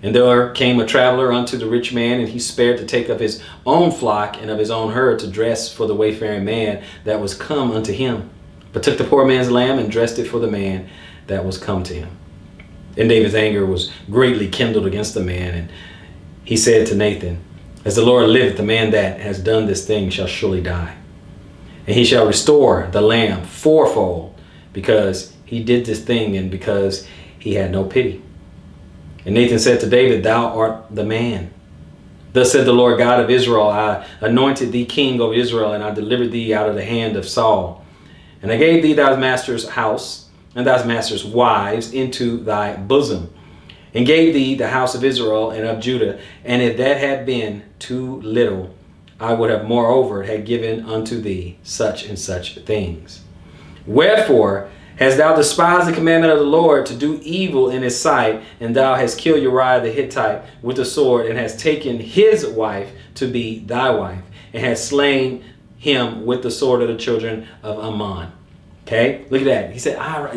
S1: And there came a traveler unto the rich man, and he spared to take of his own flock and of his own herd to dress for the wayfaring man that was come unto him, but took the poor man's lamb and dressed it for the man that was come to him. And David's anger was greatly kindled against the man, and he said to Nathan, as the Lord liveth, the man that has done this thing shall surely die. And he shall restore the lamb fourfold, because he did this thing and because he had no pity. And Nathan said to David, thou art the man. Thus said the Lord God of Israel, I anointed thee king over Israel, and I delivered thee out of the hand of Saul. And I gave thee thy master's house and thy master's wives into thy bosom, and gave thee the house of Israel and of Judah. And if that had been too little, I would have moreover had given unto thee such and such things. Wherefore hast thou despised the commandment of the Lord to do evil in his sight, and thou hast killed Uriah the Hittite with the sword, and hast taken his wife to be thy wife, and hast slain him with the sword of the children of Ammon. Okay, look at that. He said,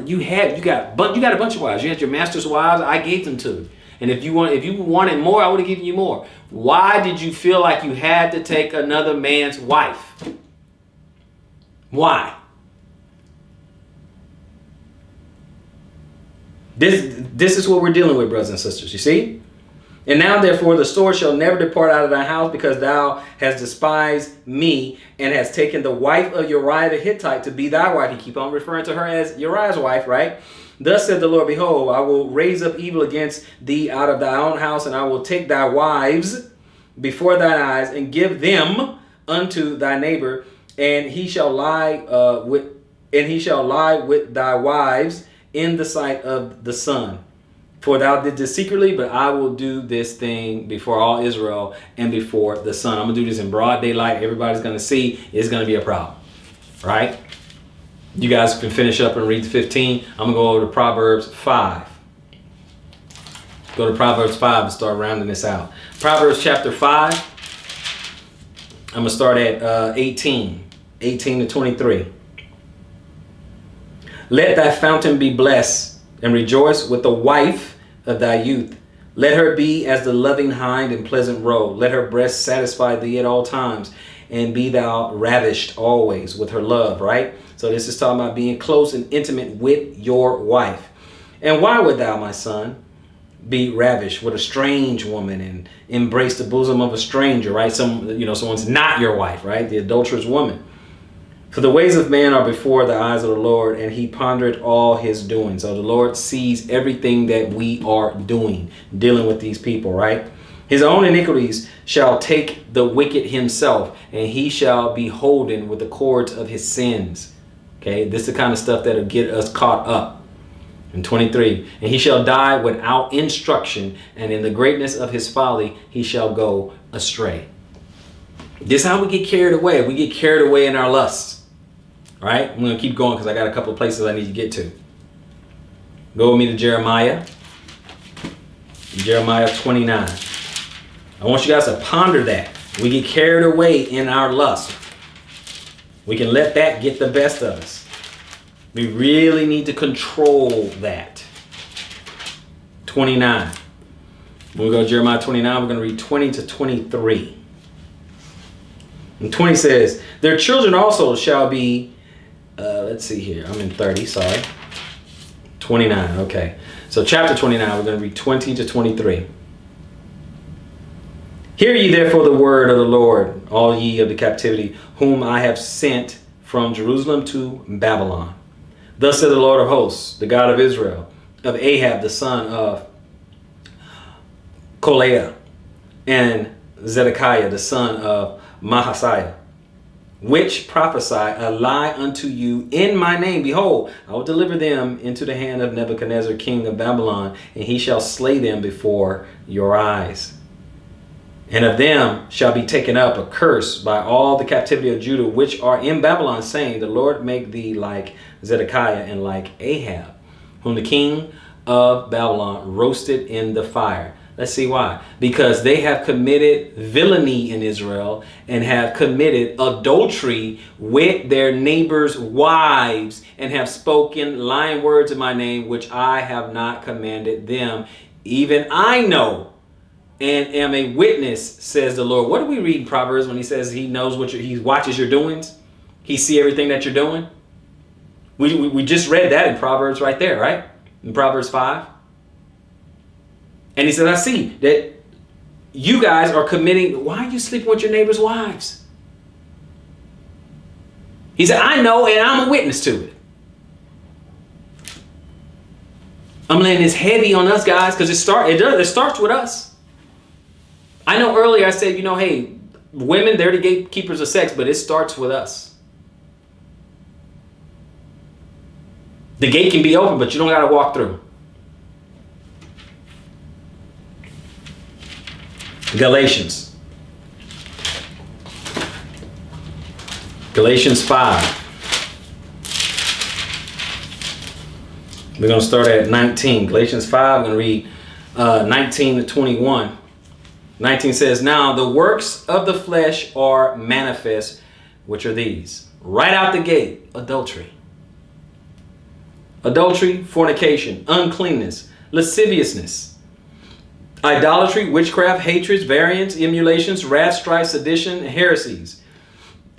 S1: you got a bunch of wives. You had your master's wives. I gave them to you. And if you wanted more, I would have given you more. Why did you feel like you had to take another man's wife? Why? This is what we're dealing with, brothers and sisters. You see? And now, therefore, the sword shall never depart out of thy house, because thou hast despised me, and hast taken the wife of Uriah the Hittite to be thy wife. He keep on referring to her as Uriah's wife, right? Thus said the Lord, behold, I will raise up evil against thee out of thy own house, and I will take thy wives before thine eyes, and give them unto thy neighbor, and he shall lie with thy wives in the sight of the sun. For thou did this secretly, but I will do this thing before all Israel and before the sun. I'm going to do this in broad daylight. Everybody's going to see. It's going to be a problem. Right? You guys can finish up and read 15. I'm going to go over to Proverbs 5. Go to Proverbs 5 and start rounding this out. Proverbs chapter 5. I'm going to start at 18 to 23. Let thy fountain be blessed, and rejoice with the wife of thy youth. Let her be as the loving hind and pleasant roe. Let her breast satisfy thee at all times, and be thou ravished always with her love, right? So this is talking about being close and intimate with your wife. And why would thou, my son, be ravished with a strange woman and embrace the bosom of a stranger, right? Someone's not your wife, right? The adulterous woman. For the ways of man are before the eyes of the Lord, and he pondered all his doing. So the Lord sees everything that we are doing, dealing with these people, right? His own iniquities shall take the wicked himself, and he shall be holden with the cords of his sins. Okay, this is the kind of stuff that'll get us caught up. In 23, and he shall die without instruction, and in the greatness of his folly he shall go astray. This is how we get carried away. We get carried away in our lusts. Right? I'm going to keep going because I got a couple of places I need to get to. Go with me to Jeremiah. Jeremiah 29. I want you guys to ponder that. We get carried away in our lust. We can let that get the best of us. We really need to control that. 29. When we go to Jeremiah 29, we're going to read 20 to 23. And 20 says, their children also shall be let's see here. I'm in 30, sorry. 29, okay. So chapter 29, we're going to read 20 to 23. Hear ye therefore the word of the Lord, all ye of the captivity, whom I have sent from Jerusalem to Babylon. Thus said the Lord of hosts, the God of Israel, of Ahab the son of Kolaiah, and Zedekiah the son of Mahasiah, which prophesy a lie unto you in my name. Behold, I will deliver them into the hand of Nebuchadnezzar, king of Babylon, and he shall slay them before your eyes. And of them shall be taken up a curse by all the captivity of Judah, which are in Babylon, saying, the Lord make thee like Zedekiah and like Ahab, whom the king of Babylon roasted in the fire. Let's see why. Because they have committed villainy in Israel and have committed adultery with their neighbors' wives and have spoken lying words in my name, which I have not commanded them. Even I know and am a witness, says the Lord. What do we read in Proverbs when he says he knows what he watches your doings? He see everything that you're doing. We just read that in Proverbs right there, right? In Proverbs 5. And he says, I see that you guys are committing. Why are you sleeping with your neighbor's wives? He said, I know, and I'm a witness to it. I'm laying this heavy on us, guys, because it starts with us. I know earlier I said, hey, women, they're the gatekeepers of sex, but it starts with us. The gate can be open, but you don't got to walk through. Galatians 5. We're going to start at 19. Galatians 5, I'm going to read 19 to 21. 19 says, now the works of the flesh are manifest, which are these. Right out the gate, adultery. Adultery, fornication, uncleanness, lasciviousness, idolatry, witchcraft, hatreds, variance, emulations, wrath, strife, sedition, heresies,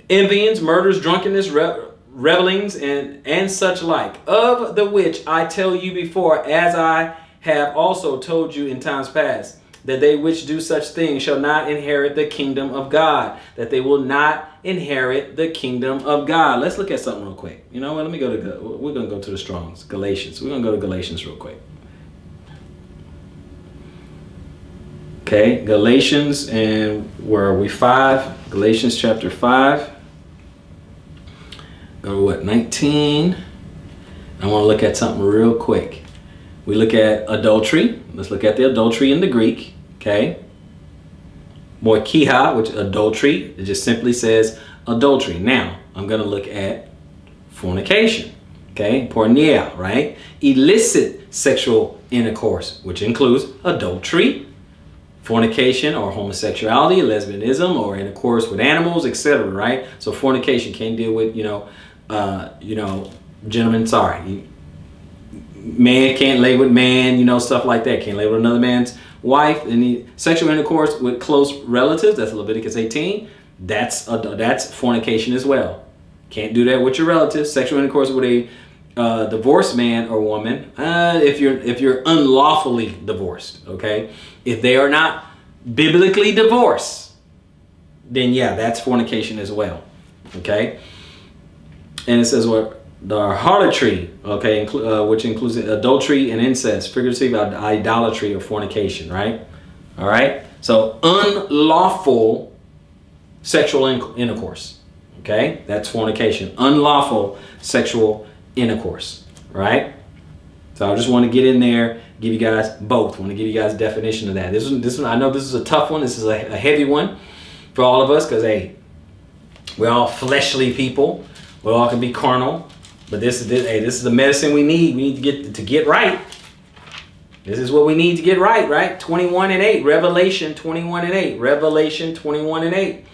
S1: envyings, murders, drunkenness, revelings, and such like, of the which I tell you before, as I have also told you in times past, that they which do such things shall not inherit the kingdom of God, that they will not inherit the kingdom of God. Let's look at something real quick. You know what? We're going to go to the Strongs, Galatians. We're going to go to Galatians real quick. Okay, Galatians, and where are we? 5, Galatians chapter 5. Or 19. I want to look at something real quick. We look at adultery. Let's look at the adultery in the Greek. Okay. Moikiha, which adultery, it just simply says adultery. Now, I'm going to look at fornication. Okay, porneia, right? Illicit sexual intercourse, which includes adultery, fornication or homosexuality, lesbianism, or intercourse with animals, etc. Right? So fornication can't deal with, gentlemen, sorry, man can't lay with man, stuff like that. Can't lay with another man's wife. And sexual intercourse with close relatives, that's Leviticus 18. That's fornication as well. Can't do that with your relatives. Sexual intercourse with a divorced man or woman, if you're unlawfully divorced, okay? If they are not biblically divorced, then yeah, that's fornication as well, okay? And it says what the harlotry, okay, which includes adultery and incest, figurative idolatry or fornication, right? All right. So unlawful sexual intercourse, okay, that's fornication. Unlawful sexual intercourse, right? So I just want to get in there, give you guys both. I want to give you guys a definition of that. This one, I know this is a tough one. This is a heavy one for all of us because, hey, we're all fleshly people. We all can be carnal, but this is the medicine we need. We need to get right. This is what we need to get right, right? 21:8, Revelation 21:8, Revelation 21:8.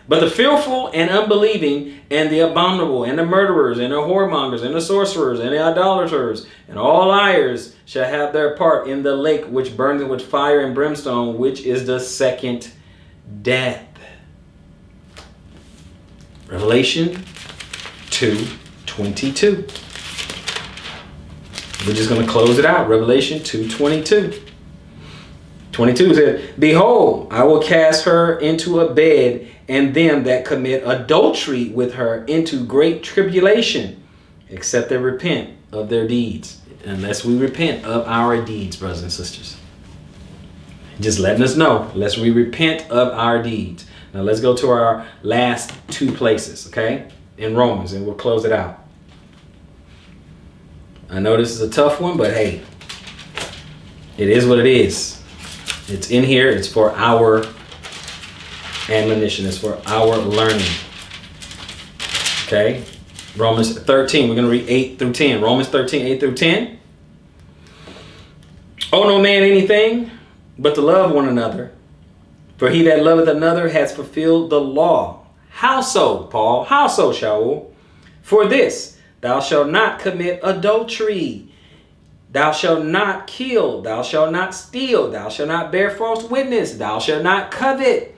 S1: But the fearful and unbelieving and the abominable and the murderers and the whoremongers and the sorcerers and the idolaters and all liars shall have their part in the lake which burns with fire and brimstone, which is the second death. Revelation 2:20. 22. We're just going to close it out. Revelation 2:22. 22 says, behold, I will cast her into a bed, and them that commit adultery with her into great tribulation, except they repent of their deeds. Unless we repent of our deeds, brothers and sisters. Just letting us know, lest we repent of our deeds. Now let's go to our last two places, okay? In Romans, and we'll close it out. I know this is a tough one, but hey, it is what it is. It's in here. It's for our admonition. It's for our learning. Okay? Romans 13. We're going to read 8 through 10. Romans 13, 8 through 10. Owe no man anything but to love one another. For he that loveth another has fulfilled the law. How so, Paul? How so, Shaul? For this, thou shalt not commit adultery. Thou shalt not kill. Thou shalt not steal. Thou shalt not bear false witness. Thou shalt not covet.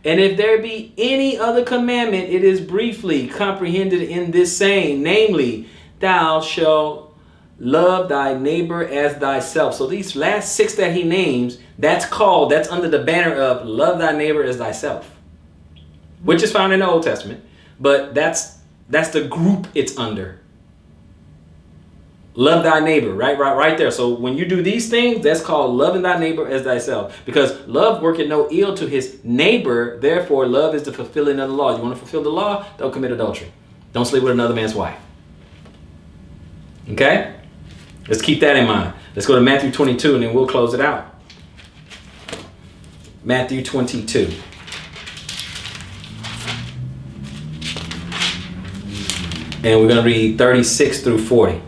S1: And if there be any other commandment, it is briefly comprehended in this saying, namely, thou shalt love thy neighbor as thyself. So these last 6 that he names, that's under the banner of love thy neighbor as thyself, which is found in the Old Testament, but that's the group it's under. Love thy neighbor, right there. So when you do these things, that's called loving thy neighbor as thyself. Because love worketh no ill to his neighbor. Therefore, love is the fulfilling of the law. You want to fulfill the law? Don't commit adultery. Don't sleep with another man's wife. Okay? Let's keep that in mind. Let's go to Matthew 22 and then we'll close it out. Matthew 22. And we're going to read 36 through 40.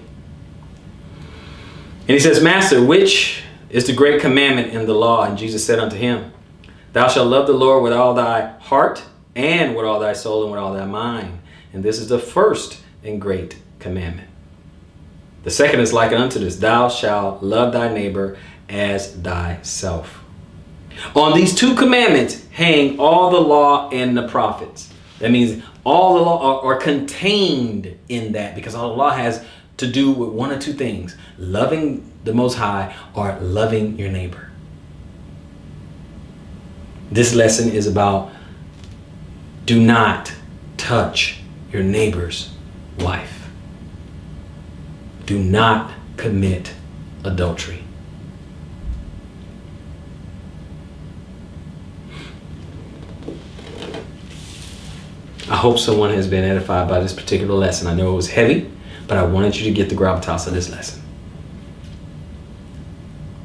S1: And he says, Master, which is the great commandment in the law? And Jesus said unto him, Thou shalt love the Lord with all thy heart, and with all thy soul, and with all thy mind. And this is the first and great commandment. The second is like unto this, Thou shalt love thy neighbor as thyself. On these 2 commandments hang all the law and the prophets. That means all the law are contained in that, because all the law has to do with one or 2 things: loving the Most High or loving your neighbor. This lesson is about do not touch your neighbor's wife. Do not commit adultery. I hope someone has been edified by this particular lesson. I know it was heavy, but I wanted you to get the gravitas of this lesson.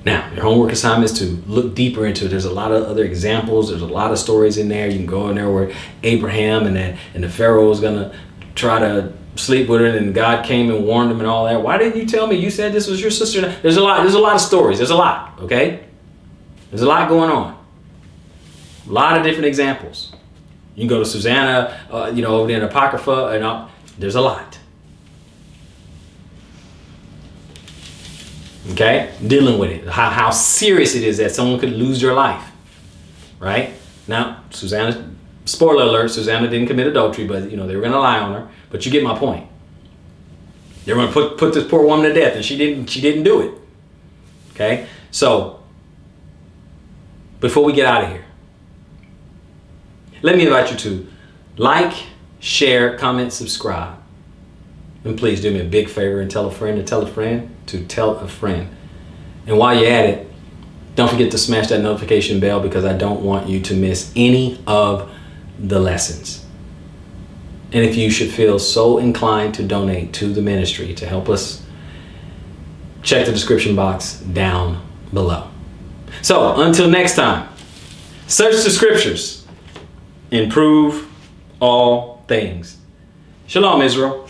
S1: Now, your homework assignment is to look deeper into it. There's a lot of other examples. There's a lot of stories in there. You can go in there where Abraham and the Pharaoh was going to try to sleep with her, and God came and warned him and all that. Why didn't you tell me? You said this was your sister. There's a lot of stories. There's a lot, okay? There's a lot going on. A lot of different examples. You can go to Susanna, over there in Apocrypha, and all. There's a lot. Okay? Dealing with it. How serious it is that someone could lose their life. Right? Now, Susanna, spoiler alert, Susanna didn't commit adultery, but they were going to lie on her. But you get my point. They were going to put this poor woman to death, and she didn't do it. Okay? So, before we get out of here, let me invite you to like, share, comment, subscribe. And please do me a big favor and tell a friend to tell a friend to tell a friend. And while you're at it, don't forget to smash that notification bell, because I don't want you to miss any of the lessons. And if you should feel so inclined to donate to the ministry to help us, check the description box down below. So until next time, search the scriptures. Improve all things. Shalom, Israel.